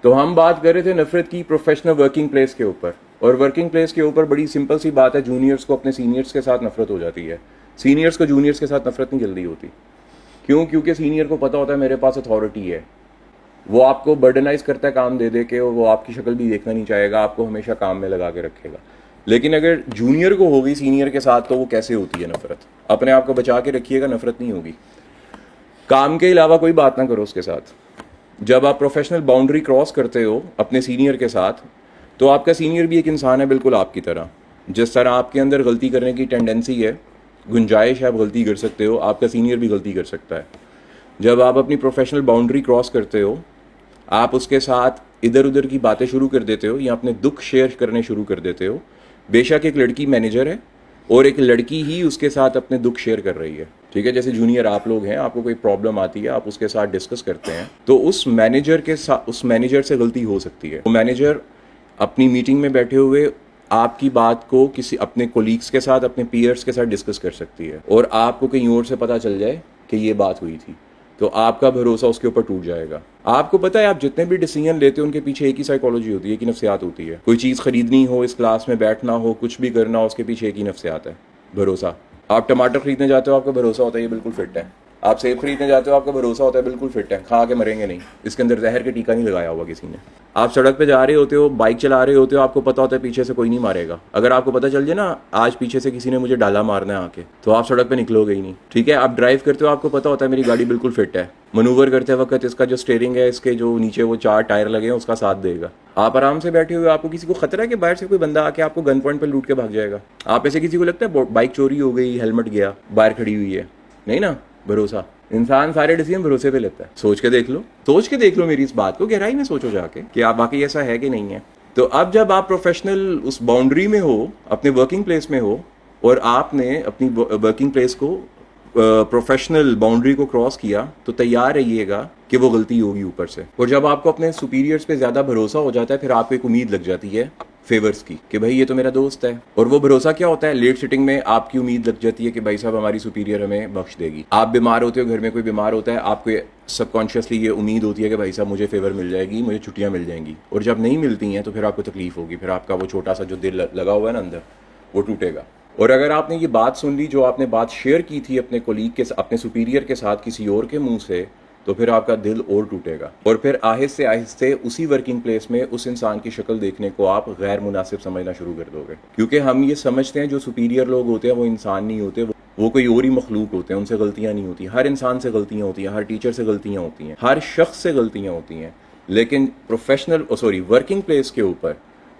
तो हम बात कर रहे थे नफरत की प्रोफेशनल वर्किंग प्लेस के ऊपर, और वर्किंग प्लेस के ऊपर बड़ी सिंपल सी बात है, जूनियर्स को अपने सीनियर्स के साथ नफरत हो जाती है, सीनियर्स को जूनियर्स के साथ नफरत नहीं जल्दी होती। क्यों? क्योंकि सीनियर को पता होता है मेरे पास अथॉरिटी है, वो आपको बर्डनाइज करता है काम दे दे के, वो आपकी शक्ल भी देखना नहीं चाहेगा, आपको हमेशा काम में लगा के रखेगा। लेकिन अगर जूनियर को होगी सीनियर के साथ, तो वो कैसे होती है नफरत? अपने आप को बचा के रखिएगा, नफरत नहीं होगी। काम के अलावा कोई बात ना करो उसके साथ। जब आप प्रोफेशनल बाउंड्री क्रॉस करते हो अपने सीनियर के साथ, तो आपका सीनियर भी एक इंसान है बिल्कुल आपकी तरह। जिस तरह आपके अंदर गलती करने की टेंडेंसी है, गुंजाइश है, आप गलती कर सकते हो, आपका सीनियर भी गलती कर सकता है। जब आप अपनी प्रोफेशनल बाउंड्री क्रॉस करते हो, आप उसके साथ इधर उधर की बातें शुरू कर देते हो या अपने दुख शेयर करने शुरू कर देते हो। बेशक एक लड़की मैनेजर है और एक लड़की ही उसके साथ अपने दुख शेयर कर रही है, ठीक है। जैसे जूनियर आप लोग हैं, आपको कोई प्रॉब्लम आती है, आप उसके साथ डिस्कस करते हैं, तो उस मैनेजर से गलती हो सकती है। वो मैनेजर अपनी मीटिंग में बैठे हुए आपकी बात को किसी अपने कोलीग्स के साथ, अपने पीयर्स के साथ डिस्कस कर सकती है, और आपको कहीं और से पता चल जाए कि ये बात हुई थी, तो आपका भरोसा उसके ऊपर टूट जाएगा। आपको पता है, आप जितने भी डिसीजन लेते हो उनके पीछे एक ही साइकोलॉजी होती है, एक ही नफ्सियात होती है। कोई चीज़ खरीदनी हो, इस क्लास में बैठना हो, कुछ भी करना हो, उसके पीछे एक ही नफ्सियात है, भरोसा। आप टमाटर खरीदने जाते हो, आपको भरोसा होता है ये बिल्कुल फिट है। आप सेब खरीदने जाते हो, आपको भरोसा होता है बिल्कुल फिट है, खा के मरेंगे नहीं, इसके अंदर जहर का टीका नहीं लगाया हुआ किसी ने। आप सड़क पे जा रहे होते हो, बाइक चला रहे होते हो, आपको पता होता है पीछे से कोई नहीं मारेगा। अगर आपको पता चल जाए ना आज पीछे से किसी ने मुझे डाला मारना है आके, तो आप सड़क पे निकलोगे ही नहीं, ठीक है। आप ड्राइव करते हो, आपको पता होता है मेरी गाड़ी बिल्कुल फिट है, मनूवर करते वक्त इसका जो स्टीयरिंग है, इसके जो नीचे वो 4 टायर लगे हैं, उसका साथ देगा। आप आराम से बैठे हुए, आपको किसी को खतरा है कि बाहर से कोई बंदा आके आपको गन पॉइंट पर लूट के भाग जाएगा? आप ऐसे किसी को लगता है बाइक चोरी हो गई, हेलमेट गया, बाहर खड़ी हुई है? नहीं ना, भरोसा। इंसान सारे डिसीजन भरोसे पे लेता है। सोच के देख लो, सोच के देख लो मेरी इस बात को, गहराई में सोचो जाके कि आप बाकी ऐसा है कि नहीं है। तो अब जब आप प्रोफेशनल उस बाउंड्री में हो, अपने वर्किंग प्लेस में हो, और आपने अपनी वर्किंग प्लेस को प्रोफेशनल बाउंड्री को क्रॉस किया, तो तैयार रहिएगा कि वो गलती होगी ऊपर से। और जब आपको अपने सुपीरियर्स पे ज्यादा भरोसा हो जाता है, फिर आपको एक उम्मीद लग जाती है फेवर्स की कि भाई ये तो मेरा दोस्त है। और वो भरोसा क्या होता है? लेट सिटिंग में आपकी उम्मीद लग जाती है कि भाई साहब हमारी सुपीरियर हमें बख्श देगी। आप बीमार होते हो, घर में कोई बीमार होता है, आपको सबकॉन्शियसली ये उम्मीद होती है कि भाई साहब मुझे फेवर मिल जाएगी, मुझे छुट्टियां मिल जाएंगी। और जब नहीं मिलती हैं तो फिर आपको तकलीफ होगी, फिर आपका वो छोटा सा जो दिल लगा हुआ है ना अंदर, वो टूटेगा। और अगर आपने ये बात सुन ली, जो आपने बात शेयर की थी अपने कोलीग के, अपने सुपीरियर के साथ किसी और के मुंह से, तो फिर आपका दिल और टूटेगा। और फिर आहिस्ते आहिस्ते उसी वर्किंग प्लेस में उस इंसान की शक्ल देखने को आप गैर मुनासिब समझना शुरू कर दोगे। क्योंकि हम ये समझते हैं जो सुपीरियर लोग होते हैं वो इंसान नहीं होते, वो कोई और ही मखलूक होते हैं, उनसे गलतियां नहीं होती। हर इंसान से गलतियां होती हैं, हर टीचर से गलतियां होती हैं, हर शख्स से गलतियां होती हैं। लेकिन वर्किंग प्लेस के ऊपर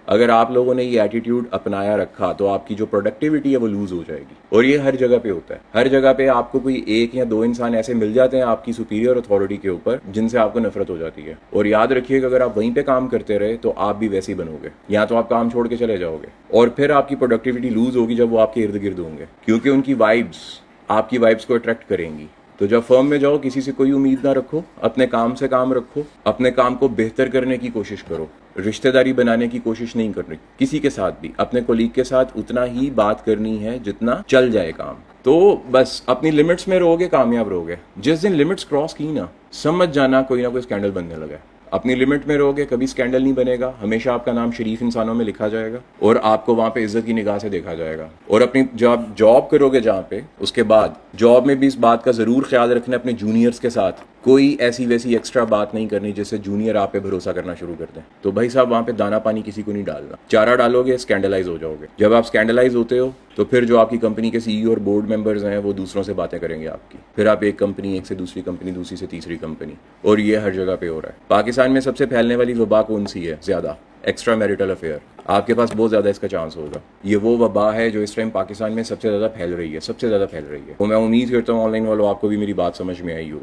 अगर आप लोगों ने ये एटीट्यूड अपनाया रखा, तो आपकी जो प्रोडक्टिविटी है वो लूज हो जाएगी। और ये हर जगह पे होता है। हर जगह पे आपको कोई 1 या 2 इंसान ऐसे मिल जाते हैं आपकी सुपीरियर अथॉरिटी के ऊपर, जिनसे आपको नफरत हो जाती है। और याद रखिएगा, अगर आप वहीं पे काम करते रहे तो आप भी वैसे ही बनोगे, या तो आप काम छोड़ के चले जाओगे, और फिर आपकी प्रोडक्टिविटी लूज होगी जब वो आपके इर्द गिर्द होंगे, क्योंकि उनकी वाइब्स आपकी वाइब्स को अट्रैक्ट करेंगी। तो जब फर्म में जाओ, किसी से कोई उम्मीद ना रखो, अपने काम से काम रखो, अपने काम को बेहतर करने की कोशिश करो, रिश्तेदारी बनाने की कोशिश नहीं करनी किसी के साथ भी। अपने कोलीग के साथ उतना ही बात करनी है जितना चल जाए काम। तो बस अपनी लिमिट्स में रहोगे, कामयाब रहोगे। जिस दिन लिमिट्स क्रॉस की ना, समझ जाना कोई ना कोई स्कैंडल बनने लगा है। अपनी लिमिट में रहोगे, कभी स्कैंडल नहीं बनेगा, हमेशा आपका नाम शरीफ इंसानों में लिखा जाएगा, और आपको वहां पे इज्जत की निगाह से देखा जाएगा। और अपनी जॉब करोगे जहाँ पे, उसके बाद जॉब में भी इस बात का जरूर ख्याल रखना, अपने जूनियर्स के साथ कोई ऐसी वैसी एक्स्ट्रा बात नहीं करनी जिससे जूनियर आप पे भरोसा करना शुरू कर दें। तो भाई साहब वहां पे दाना पानी किसी को नहीं डालना। चारा डालोगे, स्कैंडलाइज हो जाओगे। जब आप स्कैंडलाइज होते हो, तो फिर जो आपकी कंपनी के सीईओ और बोर्ड मेंबर्स हैं, वो दूसरों से बातें करेंगे आपकी। फिर आप एक कंपनी, एक से दूसरी कंपनी, दूसरी से तीसरी कंपनी, और ये हर जगह पे हो रहा है। पाकिस्तान में सबसे फैलने वाली वबा कौन सी है ज्यादा? Extra marital affair. आपके पास बहुत ज्यादा इसका चांस होगा। ये वो वबा है जो इस टाइम पाकिस्तान में सबसे ज्यादा फैल रही है, सबसे ज्यादा फैल रही है। तो मैं उम्मीद करता हूँ ऑनलाइन वालों, आपको भी मेरी बात समझ में आई हो।